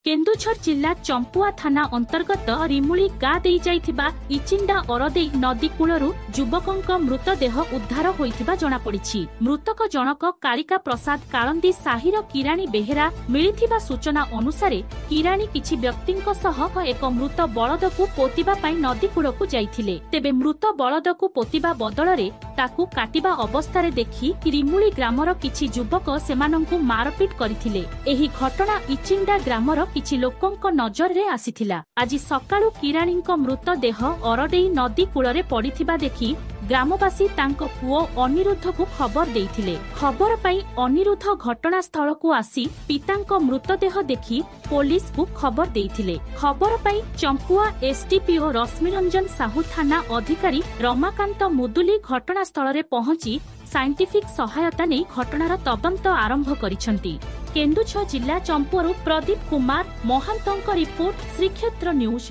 केन्दुझर जिला चंपुआ थाना अंतर्गत रिमुली गाँ दे जाइथिबा इचिंडा अरदेई नदी कूलरू युवकक मृतदेह उद्धार होइथिबा जणा पड़िछि। मृतक जनक कालिका प्रसाद कालंदी साहिर किराणी बेहेरा। मिलिथिबा सूचना अनुसारे किराणी किछि व्यक्तिंक सह एक मृत बलदकु पोतिबा पई नदी कूलकु जाइथिले। तेबे मृत बलदकु पोतिबा बदलरे ताकु काटिबा अवस्थारे देखि रिमुली ग्रामर किछि युवक सेमानंकु मारपिट करिथिले। एही घटना इचिंडा ग्रामर किछि लोकंक नजर आसीथिला। आज सकाळु किराणींक मृतदेह अरडेई नदी कूलरे पड़िथिबा देखि ग्रामवासी तांको पुओ अनिरुद्ध को खबर देइथिले। खबर पाई अनिरुद्ध घटनास्थल को आसी पितांक मृतदेह देखि पुलिस को खबर देइथिले। खबर पाई चंपुआ एसडीपीओ रश्मिरंजन साहू थाना अधिकारी रमाकांत मुदुली घटनास्थल रे पहुंची साइंटिफिक सहायता नै घटनार तदंत आरंभ करिसंती। केन्दुझर जिला चंपुआरु प्रदीप कुमार महांतंक रिपोर्ट श्रीक्षेत्र न्यूज।